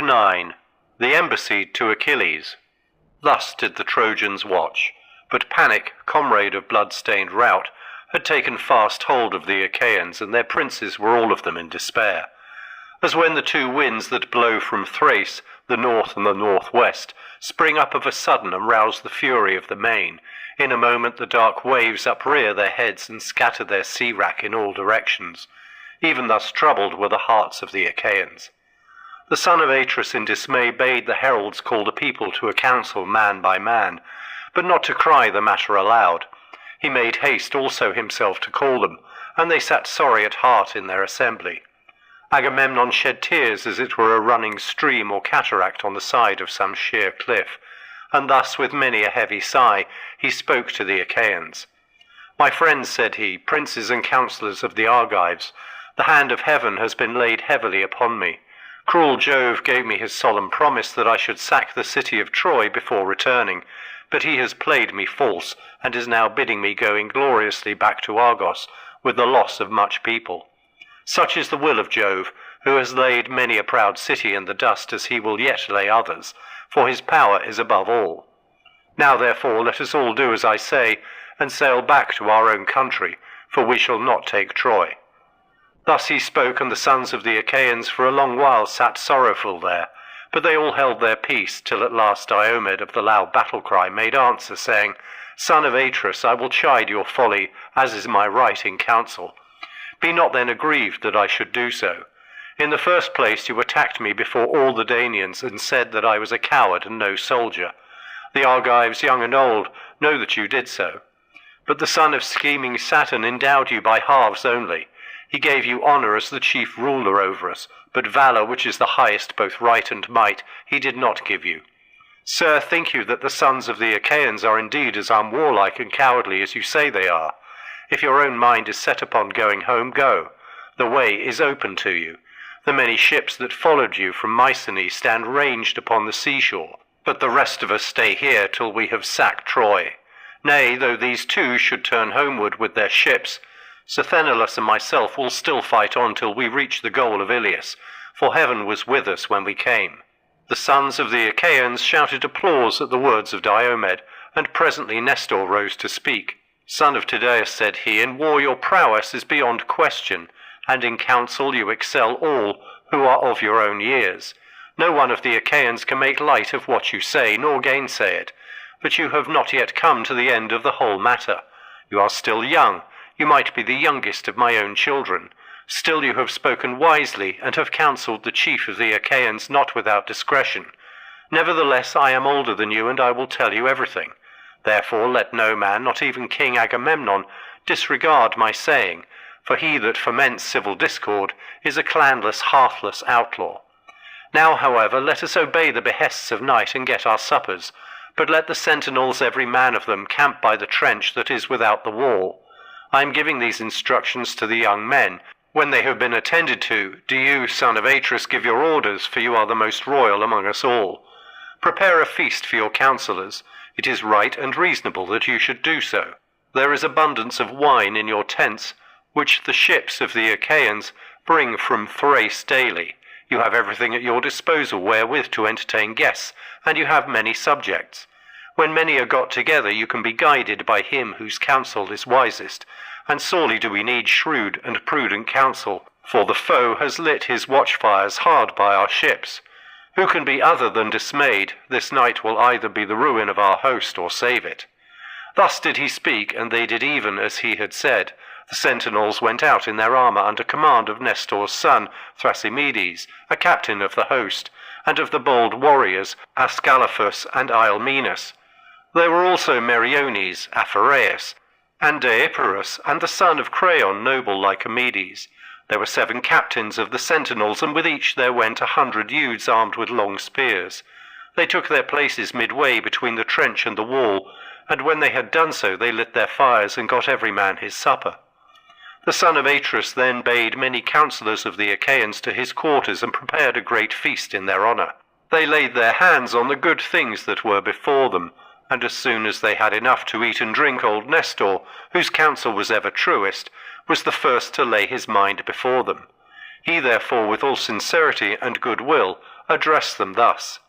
9. The embassy to Achilles. Thus did the Trojans watch, but panic, comrade of blood-stained rout, had taken fast hold of the Achaeans, and their princes were all of them in despair. As when the two winds that blow from Thrace, the north and the northwest, spring up of a sudden and rouse the fury of the main, in a moment the dark waves uprear their heads and scatter their sea-wrack in all directions. Even thus troubled were the hearts of the Achaeans. The son of Atreus in dismay bade the heralds call the people to a council man by man, but not to cry the matter aloud. He made haste also himself to call them, and they sat sorry at heart in their assembly. Agamemnon shed tears as it were a running stream or cataract on the side of some sheer cliff, and thus with many a heavy sigh he spoke to the Achaeans. "My friends," said he, "princes and counsellors of the Argives, the hand of heaven has been laid heavily upon me. Cruel Jove gave me his solemn promise that I should sack the city of Troy before returning, but he has played me false, and is now bidding me go ingloriously back to Argos, with the loss of much people. Such is the will of Jove, who has laid many a proud city in the dust, as he will yet lay others, for his power is above all. Now therefore let us all do as I say, and sail back to our own country, for we shall not take Troy." Thus he spoke, and the sons of the Achaeans for a long while sat sorrowful there, but they all held their peace, till at last Diomed of the loud battle-cry made answer, saying, "Son of Atreus, I will chide your folly, as is my right in council. Be not then aggrieved that I should do so. In the first place you attacked me before all the Danaans, and said that I was a coward and no soldier. The Argives, young and old, know that you did so. But the son of scheming Saturn endowed you by halves only. He gave you honour as the chief ruler over us, but valour, which is the highest both right and might, he did not give you. Sir, think you that the sons of the Achaeans are indeed as unwarlike and cowardly as you say they are? If your own mind is set upon going home, go. The way is open to you. The many ships that followed you from Mycenae stand ranged upon the seashore, but the rest of us stay here till we have sacked Troy. Nay, though these two should turn homeward with their ships, Sthenelus and myself will still fight on till we reach the goal of Iliad, for heaven was with us when we came." The sons of the Achaeans shouted applause at the words of Diomed, and presently Nestor rose to speak. "Son of Tydeus," said he, "in war your prowess is beyond question, and in counsel you excel all who are of your own years. No one of the Achaeans can make light of what you say, nor gainsay it, but you have not yet come to the end of the whole matter. You are still young. You might be the youngest of my own children. Still you have spoken wisely, and have counselled the chief of the Achaeans not without discretion. Nevertheless I am older than you, and I will tell you everything. Therefore let no man, not even King Agamemnon, disregard my saying, for he that foments civil discord is a clanless, hearthless outlaw. Now, however, let us obey the behests of night and get our suppers, but let the sentinels every man of them camp by the trench that is without the wall. I am giving these instructions to the young men. When they have been attended to, do you, son of Atreus, give your orders, for you are the most royal among us all. Prepare a feast for your counsellors. It is right and reasonable that you should do so. There is abundance of wine in your tents, which the ships of the Achaeans bring from Thrace daily. You have everything at your disposal wherewith to entertain guests, and you have many subjects. When many are got together, you can be guided by him whose counsel is wisest, and sorely do we need shrewd and prudent counsel, for the foe has lit his watchfires hard by our ships. Who can be other than dismayed? This night will either be the ruin of our host or save it." Thus did he speak, and they did even as he had said. The sentinels went out in their armour under command of Nestor's son, Thrasymedes, a captain of the host, and of the bold warriors, Ascalaphus and Ialmenus. There were also Meriones, Aphareus, and Deipyrus, and the son of Creon, noble Lycomedes. There were 7 captains of the sentinels, and with each there went 100 youths armed with long spears. They took their places midway between the trench and the wall, and when they had done so they lit their fires and got every man his supper. The son of Atreus then bade many counsellors of the Achaeans to his quarters, and prepared a great feast in their honour. They laid their hands on the good things that were before them, and as soon as they had enough to eat and drink, old Nestor, whose counsel was ever truest, was the first to lay his mind before them. He therefore with all sincerity and good will address them thus: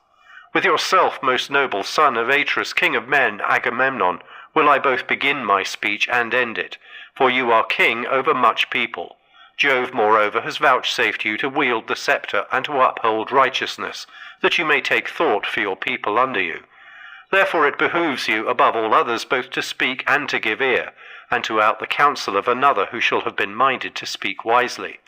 With yourself, most noble son of Atreus, king of men, Agamemnon, will I both begin my speech and end it, for you are king over much people. Jove, moreover, has vouchsafed you to wield the sceptre and to uphold righteousness, that you may take thought for your people under you. Therefore it behooves you, above all others, both to speak and to give ear, and to out the counsel of another who shall have been minded to speak wisely.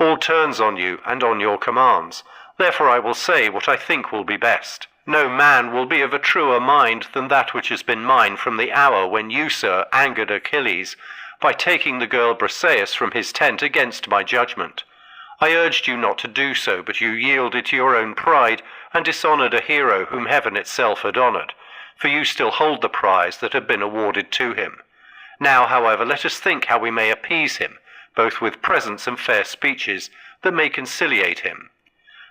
All turns on you and on your commands. Therefore I will say what I think will be best. No man will be of a truer mind than that which has been mine from the hour when you, sir, angered Achilles, by taking the girl Briseis from his tent against my judgment. I urged you not to do so, but you yielded to your own pride, and dishonoured a hero whom heaven itself had honoured, for you still hold the prize that had been awarded to him. Now, however, let us think how we may appease him, both with presents and fair speeches, that may conciliate him.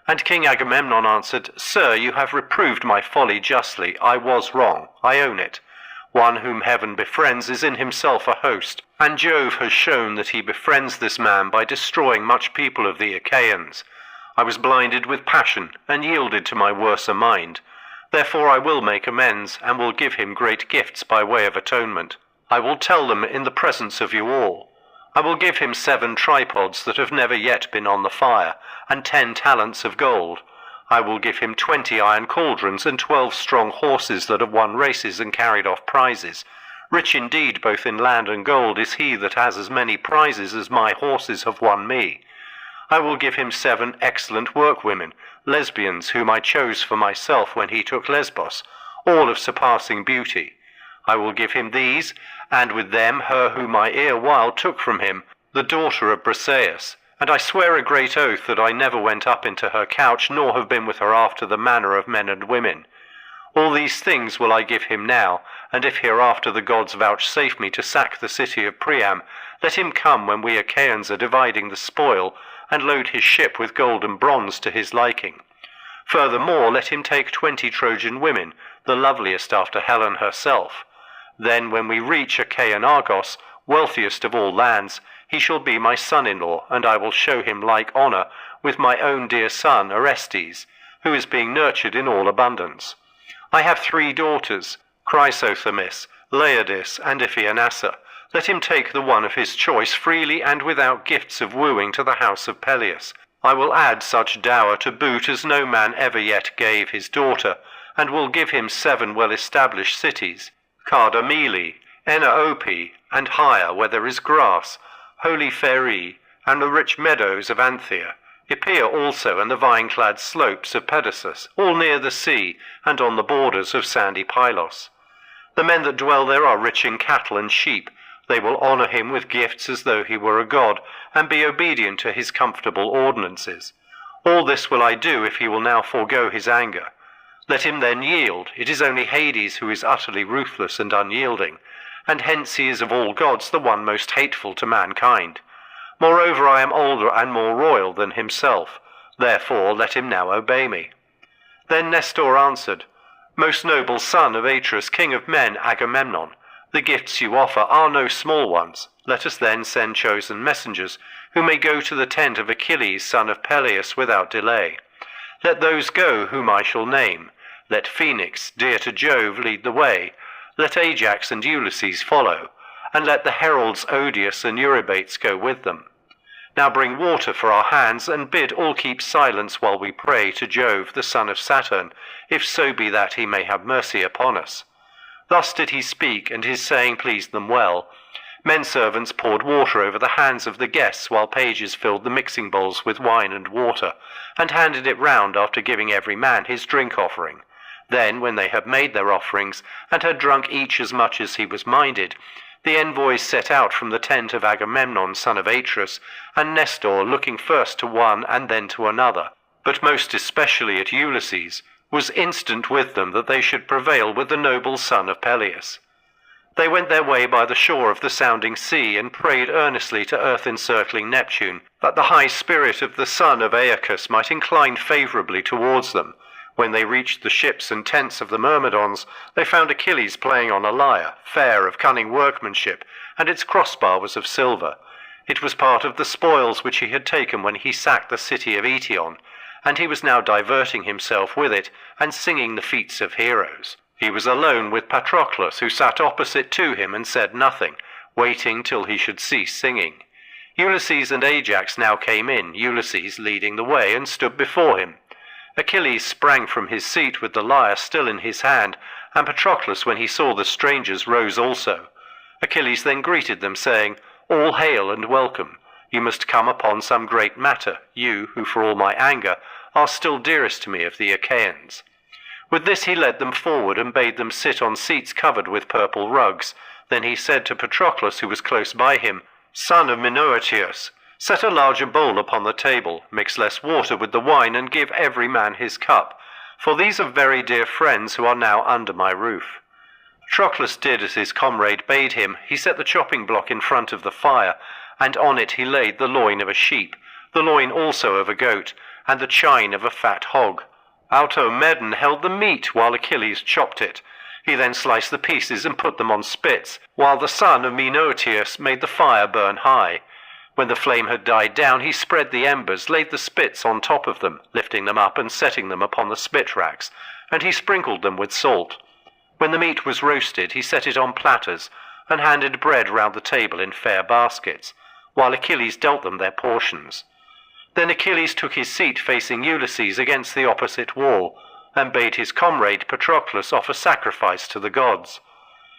And King Agamemnon answered, Sir, you have reproved my folly justly. I was wrong, I own it. One whom heaven befriends is in himself a host, and Jove has shown that he befriends this man by destroying much people of the Achaeans. I was blinded with passion, and yielded to my worser mind. Therefore I will make amends, and will give him great gifts by way of atonement. I will tell them in the presence of you all. I will give him 7 tripods that have never yet been on the fire, and 10 talents of gold. I will give him 20 iron cauldrons, and 12 strong horses that have won races and carried off prizes. Rich indeed both in land and gold is he that has as many prizes as my horses have won me. I will give him 7 excellent workwomen, lesbians, whom I chose for myself when he took Lesbos, all of surpassing beauty. I will give him these, and with them her whom I erewhile took from him, the daughter of Briseis. And I swear a great oath that I never went up into her couch, nor have been with her after the manner of men and women. All these things will I give him now, and if hereafter the gods vouchsafe me to sack the city of Priam, let him come when we Achaeans are dividing the spoil, and load his ship with gold and bronze to his liking. Furthermore, let him take 20 Trojan women, the loveliest after Helen herself. Then when we reach Achaean Argos, wealthiest of all lands, he shall be my son-in-law, and I will show him like honour with my own dear son Orestes, who is being nurtured in all abundance. I have 3 daughters, Chrysothemis, Laodice, and Iphianassa. Let him take the one of his choice freely and without gifts of wooing to the house of Peleus. I will add such dower to boot as no man ever yet gave his daughter, and will give him 7 well-established cities, Cardamili, Ennaope, and Hire, where there is grass, Holy Phaerae, and the rich meadows of Anthea, Epea also, and the vine-clad slopes of Pedasus, all near the sea, and on the borders of sandy Pylos. The men that dwell there are rich in cattle and sheep. They will honour him with gifts as though he were a god, and be obedient to his comfortable ordinances. All this will I do if he will now forego his anger. Let him then yield. It is only Hades who is utterly ruthless and unyielding, and hence he is of all gods the one most hateful to mankind. Moreover, I am older and more royal than himself. Therefore let him now obey me. Then Nestor answered, Most noble son of Atreus, king of men, Agamemnon, the gifts you offer are no small ones. Let us then send chosen messengers, who may go to the tent of Achilles, son of Peleus, without delay. Let those go whom I shall name. Let Phoenix, dear to Jove, lead the way. Let Ajax and Ulysses follow, and let the heralds Odysseus and Eurybates go with them. Now bring water for our hands, and bid all keep silence while we pray to Jove, the son of Saturn, if so be that he may have mercy upon us. Thus did he speak, and his saying pleased them well. Men-servants poured water over the hands of the guests, while pages filled the mixing bowls with wine and water, and handed it round after giving every man his drink-offering. Then, when they had made their offerings, and had drunk each as much as he was minded, the envoys set out from the tent of Agamemnon, son of Atreus, and Nestor, looking first to one and then to another, but most especially at Ulysses, was instant with them that they should prevail with the noble son of Peleus. They went their way by the shore of the sounding sea, and prayed earnestly to earth-encircling Neptune, that the high spirit of the son of Aeacus might incline favourably towards them. When they reached the ships and tents of the Myrmidons, they found Achilles playing on a lyre, fair of cunning workmanship, and its crossbar was of silver. It was part of the spoils which he had taken when he sacked the city of Eetion, and he was now diverting himself with it and singing the feats of heroes. He was alone with Patroclus, who sat opposite to him and said nothing, waiting till he should cease singing. Ulysses and Ajax now came in, Ulysses leading the way, and stood before him. Achilles sprang from his seat with the lyre still in his hand, and Patroclus, when he saw the strangers, rose also. Achilles then greeted them, saying, "All hail and welcome. You must come upon some great matter, you, who for all my anger, are still dearest to me of the Achaeans." With this he led them forward and bade them sit on seats covered with purple rugs. Then he said to Patroclus, who was close by him, "Son of Menoetius, set a larger bowl upon the table, mix less water with the wine, and give every man his cup, for these are very dear friends who are now under my roof." Patroclus did as his comrade bade him. He set the chopping block in front of the fire, and on it he laid the loin of a sheep, the loin also of a goat, and the chine of a fat hog. Automedon held the meat while Achilles chopped it. He then sliced the pieces and put them on spits, while the son of Menoetius made the fire burn high. When the flame had died down, he spread the embers, laid the spits on top of them, lifting them up and setting them upon the spit racks, and he sprinkled them with salt. When the meat was roasted, he set it on platters, and handed bread round the table in fair baskets, while Achilles dealt them their portions. Then Achilles took his seat facing Ulysses against the opposite wall, and bade his comrade Patroclus offer sacrifice to the gods.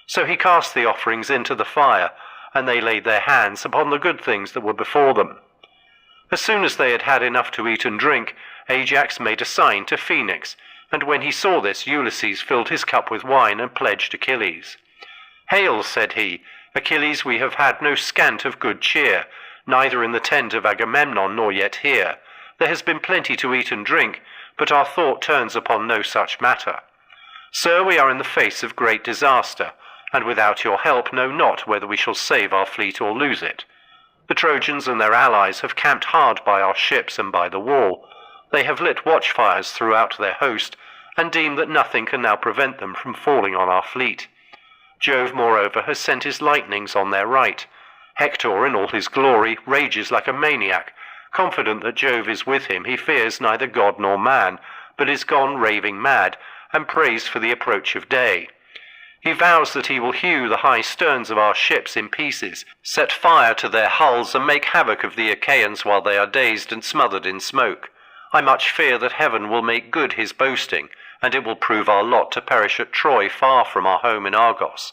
So he cast the offerings into the fire, and they laid their hands upon the good things that were before them. As soon as they had had enough to eat and drink, Ajax made a sign to Phoenix, and when he saw this, Ulysses filled his cup with wine and pledged Achilles. "Hail," said he, "Achilles, we have had no scant of good cheer, neither in the tent of Agamemnon nor yet here. There has been plenty to eat and drink, but our thought turns upon no such matter. Sir, we are in the face of great disaster, and without your help know not whether we shall save our fleet or lose it. The Trojans and their allies have camped hard by our ships and by the wall. They have lit watchfires throughout their host, and deem that nothing can now prevent them from falling on our fleet. Jove, moreover, has sent his lightnings on their right. Hector, in all his glory, rages like a maniac. Confident that Jove is with him, he fears neither god nor man, but is gone raving mad, and prays for the approach of day. He vows that he will hew the high sterns of our ships in pieces, set fire to their hulls, and make havoc of the Achaeans while they are dazed and smothered in smoke. I much fear that heaven will make good his boasting, and it will prove our lot to perish at Troy, far from our home in Argos.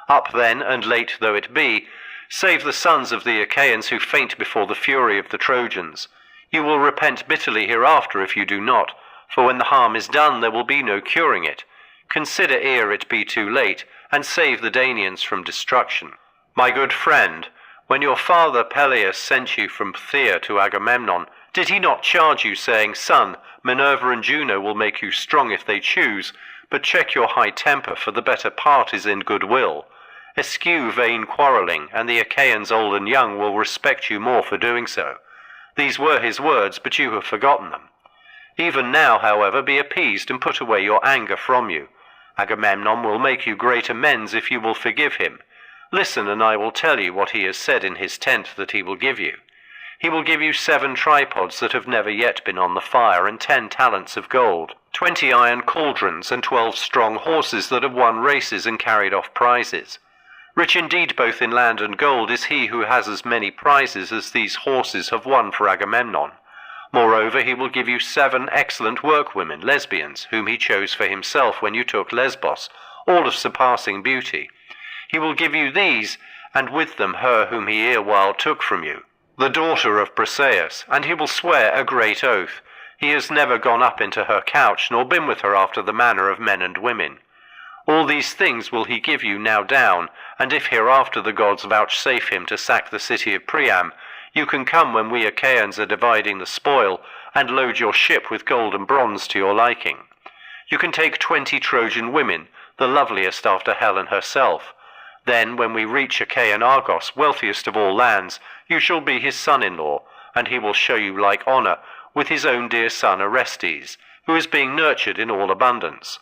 Up then, and late though it be, save the sons of the Achaeans who faint before the fury of the Trojans. You will repent bitterly hereafter if you do not, for when the harm is done there will be no curing it. Consider ere it be too late, and save the Danaans from destruction. My good friend, when your father Peleus sent you from Phthia to Agamemnon, did he not charge you, saying, Son, Minerva and Juno will make you strong if they choose, but check your high temper, for the better part is in good will. Eschew vain quarrelling, and the Achaeans old and young will respect you more for doing so. These were his words, but you have forgotten them. Even now, however, be appeased and put away your anger from you. Agamemnon will make you great amends if you will forgive him. Listen, and I will tell you what he has said in his tent that he will give you. He will give you 7 tripods that have never yet been on the fire, and 10 talents of gold, 20 iron cauldrons, and 12 strong horses that have won races and carried off prizes. Rich indeed both in land and gold is he who has as many prizes as these horses have won for Agamemnon. Moreover, he will give you 7 excellent workwomen, lesbians, whom he chose for himself when you took Lesbos, all of surpassing beauty. He will give you these, and with them her whom he erewhile took from you, the daughter of Briseis, and he will swear a great oath. He has never gone up into her couch, nor been with her after the manner of men and women. All these things will he give you now down, and if hereafter the gods vouchsafe him to sack the city of Priam, you can come when we Achaeans are dividing the spoil, and load your ship with gold and bronze to your liking. You can take 20 Trojan women, the loveliest after Helen herself. Then, when we reach Achaean Argos, wealthiest of all lands, you shall be his son-in-law, and he will show you like honour, with his own dear son Orestes, who is being nurtured in all abundance.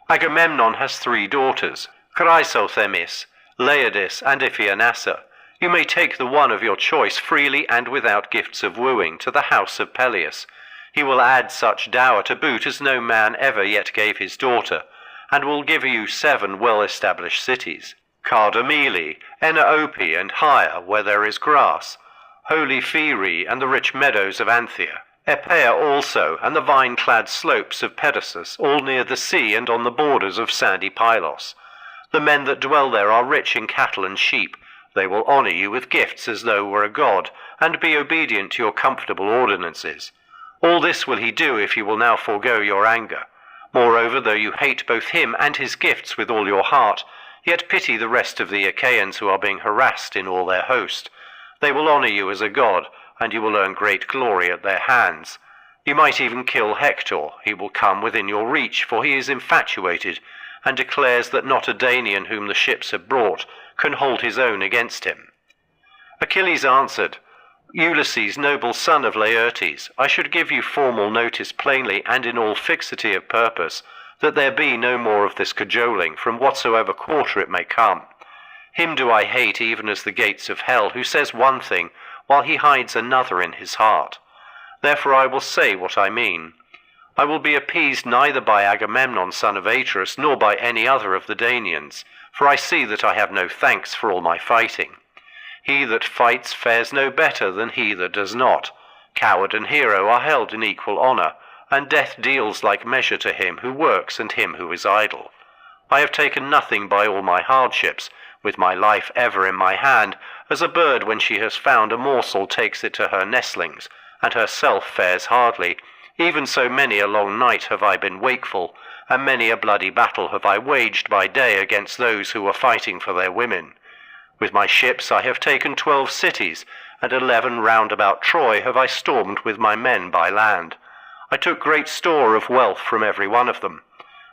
Agamemnon has 3 daughters, Chrysothemis, Laodice, and Iphianassa. You may take the one of your choice freely and without gifts of wooing to the house of Peleus. He will add such dower to boot as no man ever yet gave his daughter, and will give you 7 well-established cities, Cardamili, Enaope, and Hire, where there is grass, Holy Pherae, and the rich meadows of Anthea, Epea also, and the vine-clad slopes of Pedasus, all near the sea and on the borders of sandy Pylos. The men that dwell there are rich in cattle and sheep. They will honour you with gifts as though were a god, and be obedient to your comfortable ordinances. All this will he do if you will now forego your anger. Moreover, though you hate both him and his gifts with all your heart, yet pity the rest of the Achaeans who are being harassed in all their host. They will honour you as a god, and you will earn great glory at their hands. You might even kill Hector. He will come within your reach, for he is infatuated, and declares that not a Danaan whom the ships have brought can hold his own against him. Achilles answered, Ulysses, noble son of Laertes, I should give you formal notice plainly and in all fixity of purpose, that there be no more of this cajoling, from whatsoever quarter it may come. Him do I hate even as the gates of hell, who says one thing, while he hides another in his heart. Therefore I will say what I mean. I will be appeased neither by Agamemnon son of Atreus, nor by any other of the Danaans, for I see that I have no thanks for all my fighting. He that fights fares no better than he that does not. Coward and hero are held in equal honour, and death deals like measure to him who works and him who is idle. I have taken nothing by all my hardships, with my life ever in my hand, as a bird when she has found a morsel takes it to her nestlings, and herself fares hardly. Even so many a long night have I been wakeful, and many a bloody battle have I waged by day against those who were fighting for their women. With my ships I have taken 12 cities, and 11 round about Troy have I stormed with my men by land. I took great store of wealth from every one of them.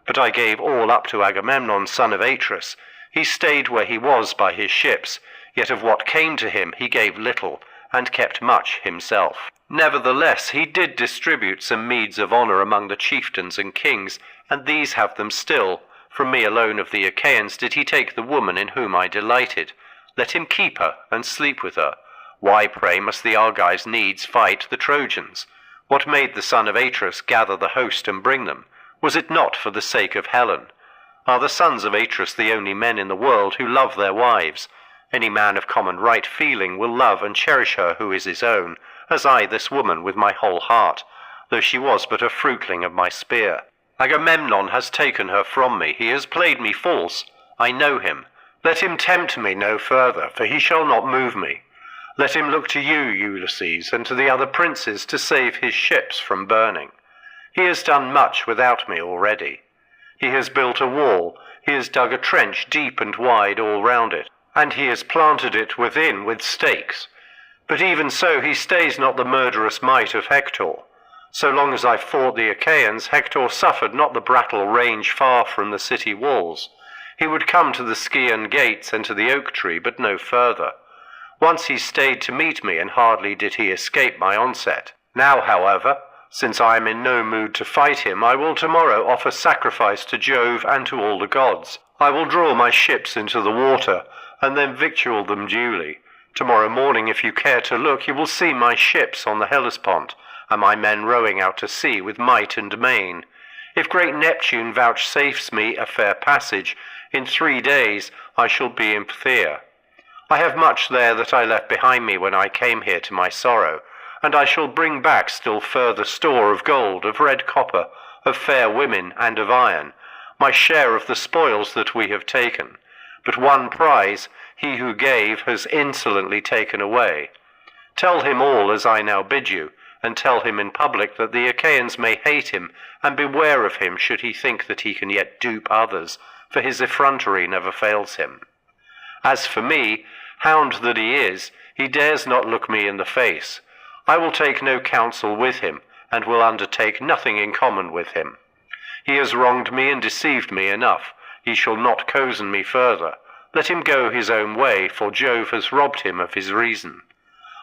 But I gave all up to Agamemnon son of Atreus. He stayed where he was by his ships, yet of what came to him he gave little, and kept much himself. Nevertheless he did distribute some meeds of honour among the chieftains and kings, and these have them still. From me alone of the Achaeans did he take the woman in whom I delighted. Let him keep her, and sleep with her. Why, pray, must the Argives needs fight the Trojans? What made the son of Atreus gather the host and bring them? Was it not for the sake of Helen? Are the sons of Atreus the only men in the world who love their wives? Any man of common right feeling will love and cherish her who is his own, as I this woman with my whole heart, though she was but a fruitling of my spear. Agamemnon has taken her from me, he has played me false. I know him. Let him tempt me no further, for he shall not move me. Let him look to you, Ulysses, and to the other princes to save his ships from burning. He has done much without me already. He has built a wall, he has dug a trench deep and wide all round it, and he has planted it within with stakes. But even so he stays not the murderous might of Hector. So long as I fought the Achaeans, Hector suffered not the battle range far from the city walls. He would come to the Scaean gates and to the oak tree, but no further. Once he stayed to meet me, and hardly did he escape my onset. Now, however, since I am in no mood to fight him, I will tomorrow offer sacrifice to Jove and to all the gods. I will draw my ships into the water, and then victual them duly. Tomorrow morning, if you care to look, you will see my ships on the Hellespont, and my men rowing out to sea with might and main. If great Neptune vouchsafes me a fair passage, in 3 days I shall be in Phthia. I have much there that I left behind me when I came here to my sorrow, and I shall bring back still further store of gold, of red copper, of fair women, and of iron, my share of the spoils that we have taken. But one prize he who gave has insolently taken away. Tell him all as I now bid you, and tell him in public that the Achaeans may hate him, and beware of him should he think that he can yet dupe others, for his effrontery never fails him. As for me, hound that he is, he dares not look me in the face. I will take no counsel with him, and will undertake nothing in common with him. He has wronged me and deceived me enough. He shall not cozen me further. Let him go his own way, for Jove has robbed him of his reason.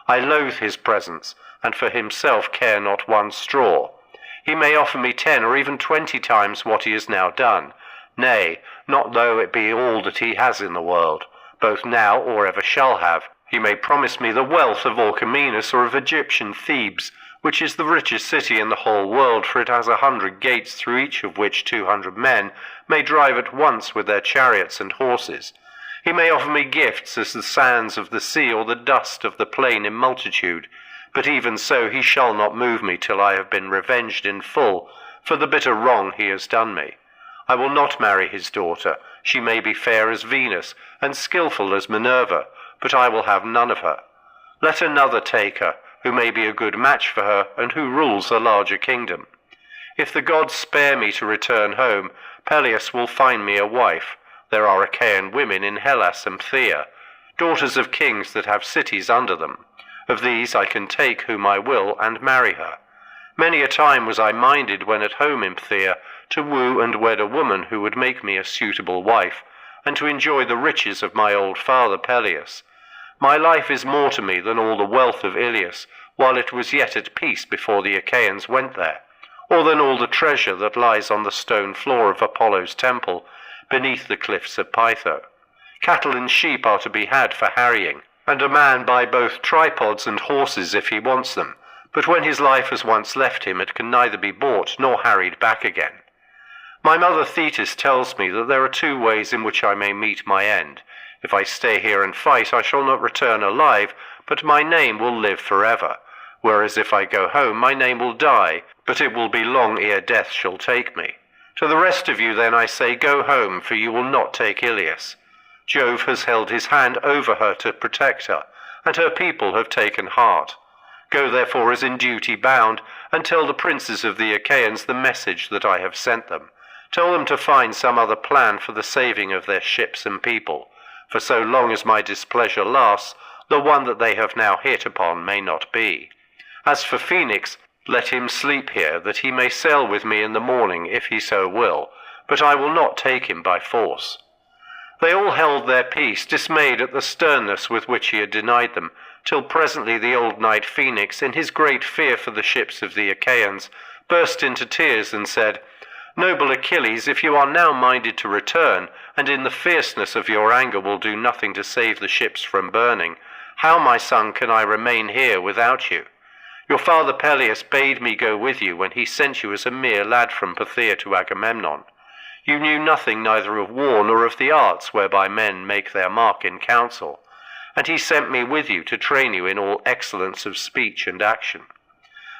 I loathe his presence, and for himself care not one straw. He may offer me 10 or even 20 times what he has now done, nay, not though it be all that he has in the world, both now or ever shall have. He may promise me the wealth of Orchomenus or of Egyptian Thebes, which is the richest city in the whole world, for it has 100 gates, through each of which 200 men may drive at once with their chariots and horses. He may offer me gifts as the sands of the sea or the dust of the plain in multitude, but even so he shall not move me till I have been revenged in full for the bitter wrong he has done me. I will not marry his daughter. She may be fair as Venus and skilful as Minerva, but I will have none of her. Let another take her, who may be a good match for her, and who rules a larger kingdom. If the gods spare me to return home, Peleus will find me a wife. There are Achaean women in Hellas and Phthia, daughters of kings that have cities under them. Of these I can take whom I will, and marry her. Many a time was I minded, when at home in Phthia, to woo and wed a woman who would make me a suitable wife, and to enjoy the riches of my old father Peleus. My life is more to me than all the wealth of Iliad, while it was yet at peace before the Achaeans went there, or than all the treasure that lies on the stone floor of Apollo's temple, beneath the cliffs of Pytho. Cattle and sheep are to be had for harrying, and a man buy both tripods and horses if he wants them, but when his life has once left him, it can neither be bought nor harried back again. My mother Thetis tells me that there are 2 ways in which I may meet my end. If I stay here and fight, I shall not return alive, but my name will live forever. Whereas if I go home, my name will die, but it will be long ere death shall take me. To the rest of you then I say, go home, for you will not take Iliad. Jove has held his hand over her to protect her, and her people have taken heart. Go therefore as in duty bound, and tell the princes of the Achaeans the message that I have sent them. Tell them to find some other plan for the saving of their ships and people, for so long as my displeasure lasts, the one that they have now hit upon may not be. As for Phoenix, let him sleep here, that he may sail with me in the morning, if he so will, but I will not take him by force. They all held their peace, dismayed at the sternness with which he had denied them, till presently the old knight Phoenix, in his great fear for the ships of the Achaeans, burst into tears and said, Noble Achilles, if you are now minded to return, and in the fierceness of your anger will do nothing to save the ships from burning, how, my son, can I remain here without you? Your father Peleus bade me go with you when he sent you as a mere lad from Phthia to Agamemnon. You knew nothing neither of war nor of the arts whereby men make their mark in council, and he sent me with you to train you in all excellence of speech and action.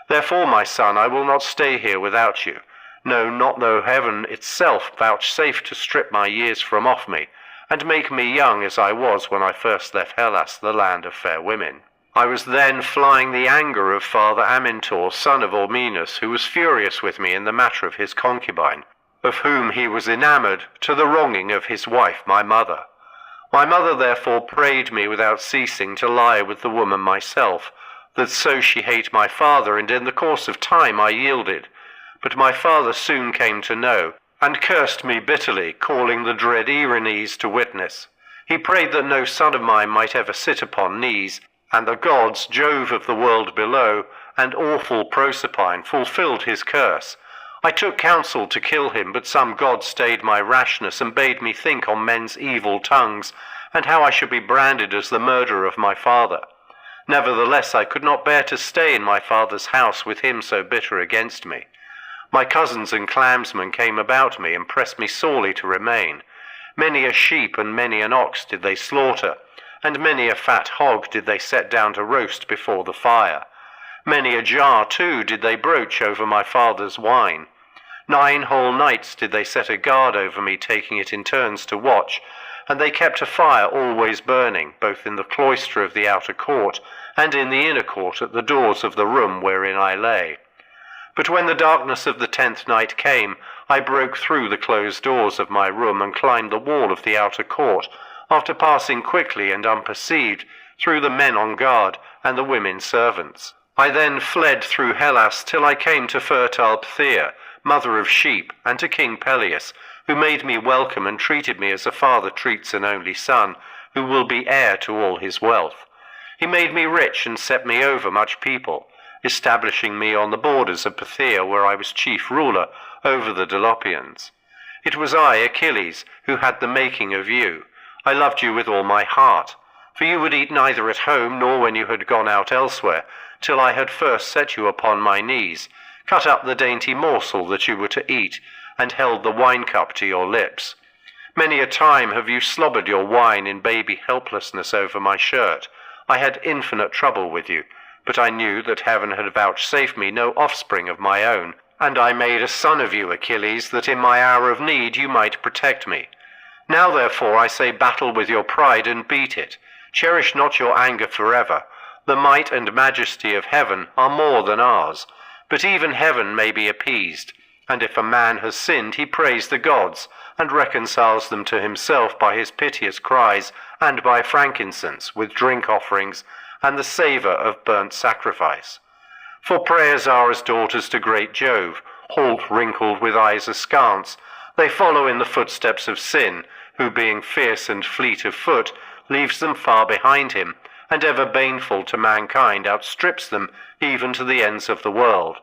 Therefore, my son, I will not stay here without you. No, not though heaven itself vouchsafe to strip my years from off me, and make me young as I was when I first left Hellas, the land of fair women. I was then flying the anger of Father Amintor, son of Ormenus, who was furious with me in the matter of his concubine, of whom he was enamoured, to the wronging of his wife, my mother. My mother therefore prayed me without ceasing to lie with the woman myself, that so she hate my father, and in the course of time I yielded. But my father soon came to know, and cursed me bitterly, calling the dread Erinyes to witness. He prayed that no son of mine might ever sit upon knees, and the gods, Jove of the world below, and awful Proserpine, fulfilled his curse. I took counsel to kill him, but some god stayed my rashness, and bade me think on men's evil tongues, and how I should be branded as the murderer of my father. Nevertheless, I could not bear to stay in my father's house with him so bitter against me. My cousins and clansmen came about me, and pressed me sorely to remain. Many a sheep and many an ox did they slaughter, and many a fat hog did they set down to roast before the fire. Many a jar, too, did they broach over my father's wine. 9 whole nights did they set a guard over me, taking it in turns to watch, and they kept a fire always burning, both in the cloister of the outer court, and in the inner court at the doors of the room wherein I lay. But when the darkness of the 10th night came, I broke through the closed doors of my room, and climbed the wall of the outer court, after passing quickly and unperceived through the men on guard and the women servants. I then fled through Hellas till I came to fertile Phthia, mother of sheep, and to King Peleus, who made me welcome and treated me as a father treats an only son, who will be heir to all his wealth. He made me rich and set me over much people, establishing me on the borders of Phthia, where I was chief ruler over the Dolopians. It was I, Achilles, who had the making of you. I loved you with all my heart. For you would eat neither at home nor when you had gone out elsewhere, till I had first set you upon my knees, cut up the dainty morsel that you were to eat, and held the wine-cup to your lips. Many a time have you slobbered your wine in baby helplessness over my shirt. I had infinite trouble with you, but I knew that heaven had vouchsafed me no offspring of my own, and I made a son of you, Achilles, that in my hour of need you might protect me. Now therefore I say, battle with your pride and beat it. Cherish not your anger forever. The might and majesty of heaven are more than ours, but even heaven may be appeased. And if a man has sinned, he prays the gods, and reconciles them to himself by his piteous cries, and by frankincense, with drink offerings, and the savour of burnt sacrifice. For prayers are as daughters to great Jove, halt wrinkled with eyes askance. They follow in the footsteps of sin, who being fierce and fleet of foot, leaves them far behind him, and ever baneful to mankind outstrips them even to the ends of the world.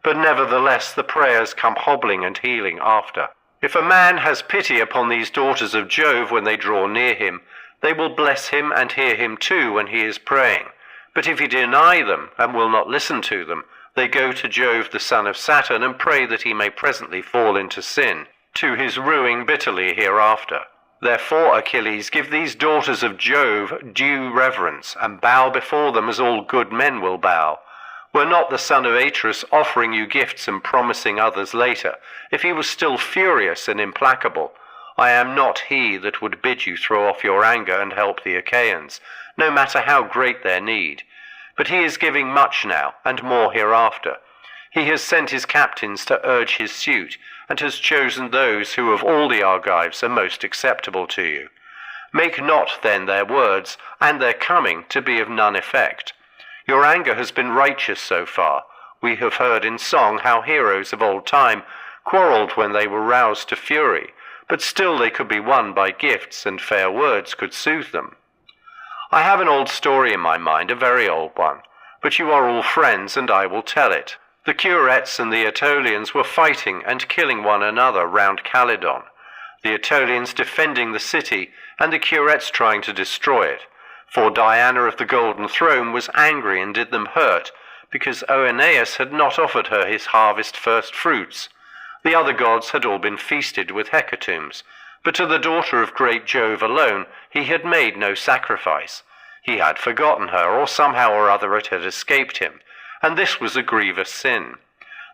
But nevertheless the prayers come hobbling and healing after. If a man has pity upon these daughters of Jove when they draw near him, they will bless him and hear him too when he is praying. But if he deny them and will not listen to them, they go to Jove the son of Saturn and pray that he may presently fall into sin, to his ruing bitterly hereafter. Therefore, Achilles, give these daughters of Jove due reverence, and bow before them as all good men will bow. Were not the son of Atreus offering you gifts and promising others later, if he was still furious and implacable, I am not he that would bid you throw off your anger and help the Achaeans, no matter how great their need. But he is giving much now, and more hereafter. He has sent his captains to urge his suit, and has chosen those who of all the Argives are most acceptable to you. Make not then their words and their coming to be of none effect. Your anger has been righteous so far. We have heard in song how heroes of old time quarrelled when they were roused to fury, but still they could be won by gifts, and fair words could soothe them. I have an old story in my mind, a very old one, but you are all friends, and I will tell it. The Curetes and the Aetolians were fighting and killing one another round Calydon, the Aetolians defending the city, and the Curetes trying to destroy it. For Diana of the Golden Throne was angry and did them hurt, because Oeneus had not offered her his harvest first fruits. The other gods had all been feasted with hecatombs, but to the daughter of great Jove alone he had made no sacrifice. He had forgotten her, or somehow or other it had escaped him, and this was a grievous sin.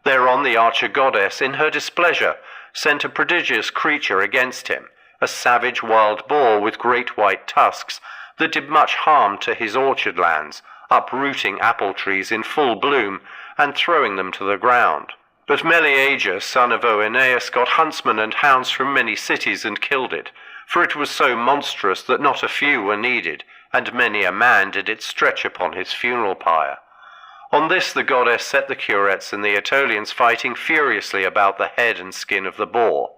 Thereon the archer-goddess, in her displeasure, sent a prodigious creature against him, a savage wild boar with great white tusks, that did much harm to his orchard lands, uprooting apple trees in full bloom, and throwing them to the ground. But Meleager, son of Oeneus, got huntsmen and hounds from many cities and killed it, for it was so monstrous that not a few were needed, and many a man did it stretch upon his funeral pyre. On this the goddess set the Curetes and the Aetolians fighting furiously about the head and skin of the boar.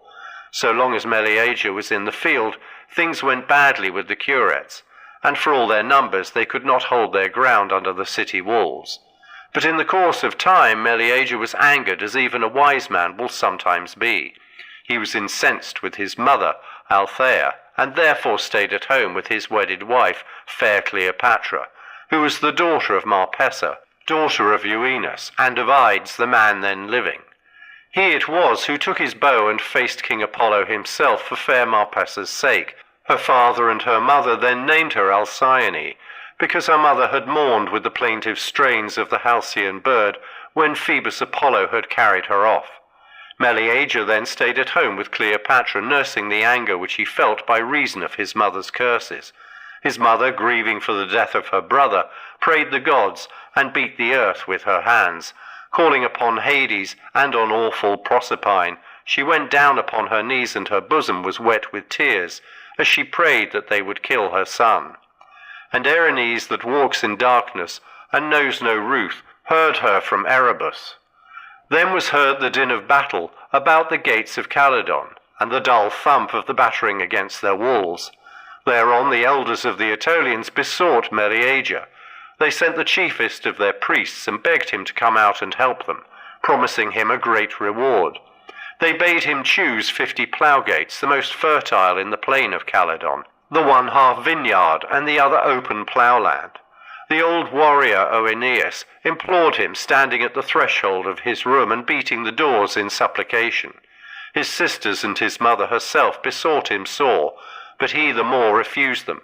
So long as Meleager was in the field, things went badly with the Curetes, and for all their numbers they could not hold their ground under the city walls. But in the course of time Meleager was angered, as even a wise man will sometimes be. He was incensed with his mother, Althea, and therefore stayed at home with his wedded wife, fair Cleopatra, who was the daughter of Marpessa, daughter of Euenus, and of Ides, the man then living. He it was who took his bow and faced King Apollo himself for fair Marpessa's sake. Her father and her mother then named her Alcyone, because her mother had mourned with the plaintive strains of the Halcyon bird when Phoebus Apollo had carried her off. Meleager then stayed at home with Cleopatra, nursing the anger which he felt by reason of his mother's curses. His mother, grieving for the death of her brother, prayed the gods, and beat the earth with her hands. Calling upon Hades, and on awful Proserpine, she went down upon her knees, and her bosom was wet with tears, as she prayed that they would kill her son. And Erinnys, that walks in darkness, and knows no ruth, heard her from Erebus. Then was heard the din of battle about the gates of Calydon, and the dull thump of the battering against their walls. Thereon the elders of the Aetolians besought Meleager. They sent the chiefest of their priests, and begged him to come out and help them, promising him a great reward. They bade him choose 50 ploughgates, the most fertile in the plain of Calydon, the one half vineyard and the other open ploughland. The old warrior Oeneus implored him, standing at the threshold of his room and beating the doors in supplication. His sisters and his mother herself besought him sore, but he the more refused them.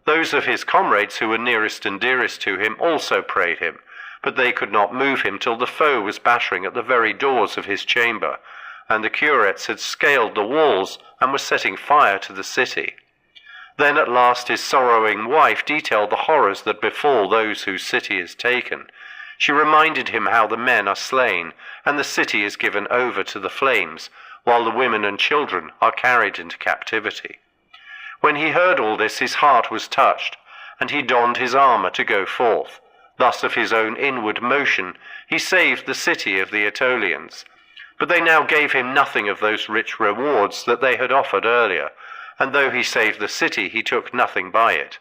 Those of his comrades who were nearest and dearest to him also prayed him, but they could not move him till the foe was battering at the very doors of his chamber, and the curates had scaled the walls and were setting fire to the city. Then at last his sorrowing wife detailed the horrors that befall those whose city is taken. She reminded him how the men are slain, and the city is given over to the flames, while the women and children are carried into captivity. When he heard all this, his heart was touched, and he donned his armor to go forth. Thus of his own inward motion he saved the city of the Aetolians. But they now gave him nothing of those rich rewards that they had offered earlier, and though he saved the city, he took nothing by it.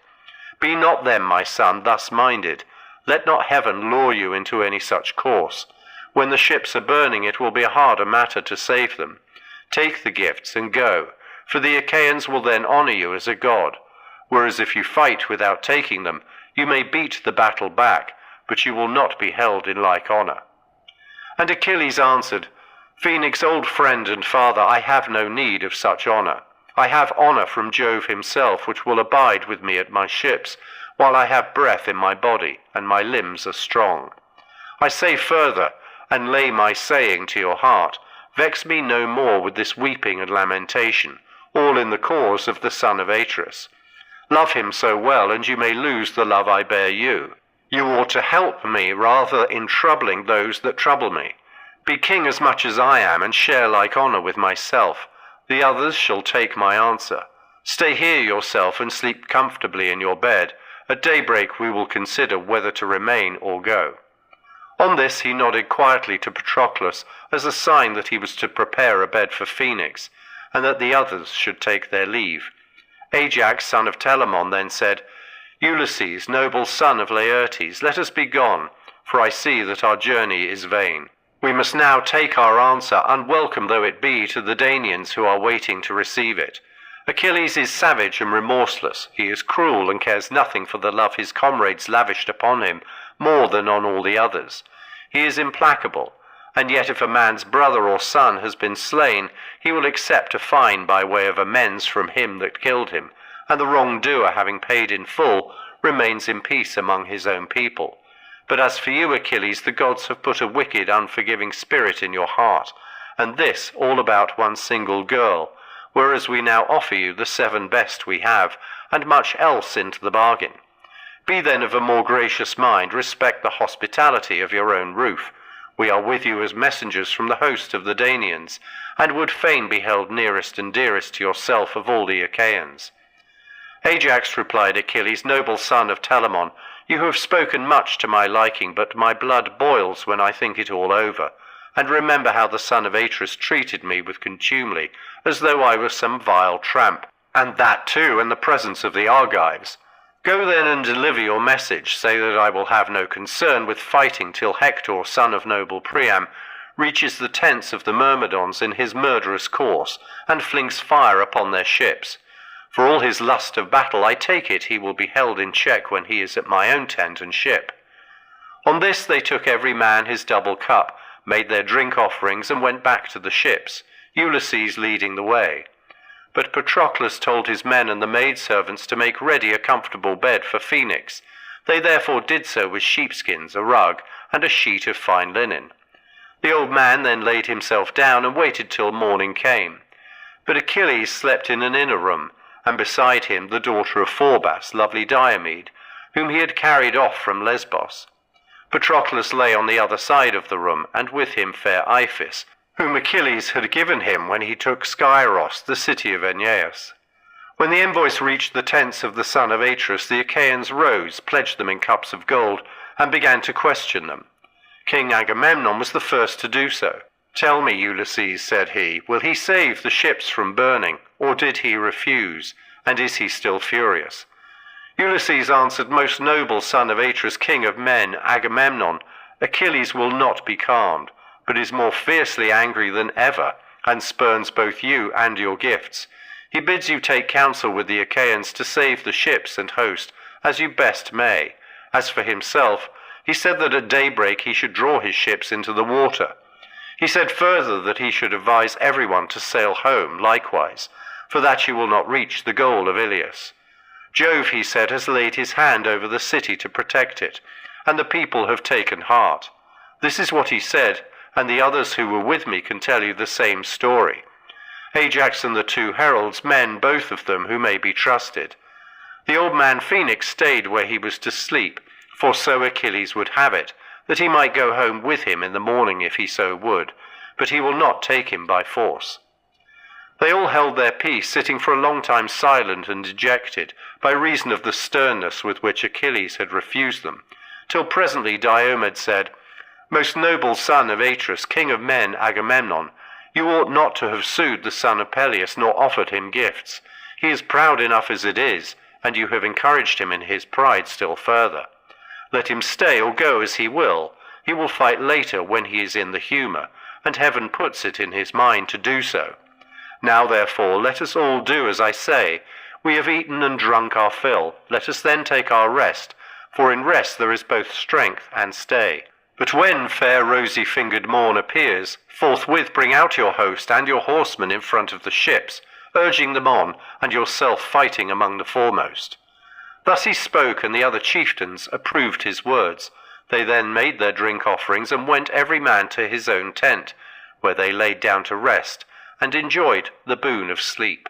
Be not then, my son, thus minded. Let not heaven lure you into any such course. When the ships are burning, it will be a harder matter to save them. Take the gifts and go, for the Achaeans will then honor you as a god. Whereas if you fight without taking them, you may beat the battle back, but you will not be held in like honor. And Achilles answered, Phoenix, old friend and father, I have no need of such honor. I have honor from Jove himself, which will abide with me at my ships, while I have breath in my body, and my limbs are strong. I say further, and lay my saying to your heart, vex me no more with this weeping and lamentation, all in the cause of the son of Atreus. Love him so well, and you may lose the love I bear you. You ought to help me rather in troubling those that trouble me. Be king as much as I am, and share like honor with myself. The others shall take my answer. Stay here yourself and sleep comfortably in your bed. At daybreak we will consider whether to remain or go. On this he nodded quietly to Patroclus as a sign that he was to prepare a bed for Phoenix, and that the others should take their leave. Ajax, son of Telamon, then said, Ulysses, noble son of Laertes, let us be gone, for I see that our journey is vain. We must now take our answer, unwelcome though it be, to the Danaans who are waiting to receive it. Achilles is savage and remorseless. He is cruel and cares nothing for the love his comrades lavished upon him, more than on all the others. He is implacable, and yet if a man's brother or son has been slain, he will accept a fine by way of amends from him that killed him, and the wrongdoer, having paid in full, remains in peace among his own people. But as for you, Achilles, the gods have put a wicked, unforgiving spirit in your heart, and this all about one single girl, whereas we now offer you the 7 best we have, and much else into the bargain. Be then of a more gracious mind, respect the hospitality of your own roof. We are with you as messengers from the host of the Danaans, and would fain be held nearest and dearest to yourself of all the Achaeans. Ajax, replied Achilles, noble son of Telamon, you have spoken much to my liking, but my blood boils when I think it all over, and remember how the son of Atreus treated me with contumely, as though I were some vile tramp, and that too in the presence of the Argives. Go then and deliver your message, say that I will have no concern with fighting till Hector, son of noble Priam, reaches the tents of the Myrmidons in his murderous course, and flings fire upon their ships. For all his lust of battle, I take it he will be held in check when he is at my own tent and ship. On this they took every man his double cup, made their drink offerings, and went back to the ships, Ulysses leading the way. But Patroclus told his men and the maidservants to make ready a comfortable bed for Phoenix. They therefore did so with sheepskins, a rug, and a sheet of fine linen. The old man then laid himself down and waited till morning came. But Achilles slept in an inner room, and beside him the daughter of Phorbas, lovely Diomede, whom he had carried off from Lesbos. Patroclus lay on the other side of the room, and with him fair Iphis, whom Achilles had given him when he took Scyros, the city of Aeneas. When the envoys reached the tents of the son of Atreus, the Achaeans rose, pledged them in cups of gold, and began to question them. King Agamemnon was the first to do so. Tell me, Ulysses, said he, will he save the ships from burning, or did he refuse, and is he still furious? Ulysses answered, most noble son of Atreus, king of men, Agamemnon, Achilles will not be calmed, but is more fiercely angry than ever, and spurns both you and your gifts. He bids you take counsel with the Achaeans to save the ships and host, as you best may. As for himself, he said that at daybreak he should draw his ships into the water. He said further that he should advise everyone to sail home likewise, for that you will not reach the goal of Iliad. Jove, he said, has laid his hand over the city to protect it, and the people have taken heart. This is what he said, and the others who were with me can tell you the same story. Ajax and the two heralds, men both of them who may be trusted. The old man Phoenix stayed where he was to sleep, for so Achilles would have it, that he might go home with him in the morning if he so would, but he will not take him by force. They all held their peace, sitting for a long time silent and dejected, by reason of the sternness with which Achilles had refused them, till presently Diomed said, "Most noble son of Atreus, king of men, Agamemnon, you ought not to have sued the son of Peleus, nor offered him gifts. He is proud enough as it is, and you have encouraged him in his pride still further. Let him stay or go as he will fight later when he is in the humour, and heaven puts it in his mind to do so. Now therefore let us all do as I say. We have eaten and drunk our fill, let us then take our rest, for in rest there is both strength and stay. But when fair rosy-fingered morn appears, forthwith bring out your host and your horsemen in front of the ships, urging them on, and yourself fighting among the foremost." Thus he spoke, and the other chieftains approved his words. They then made their drink offerings, and went every man to his own tent, where they laid down to rest, and enjoyed the boon of sleep.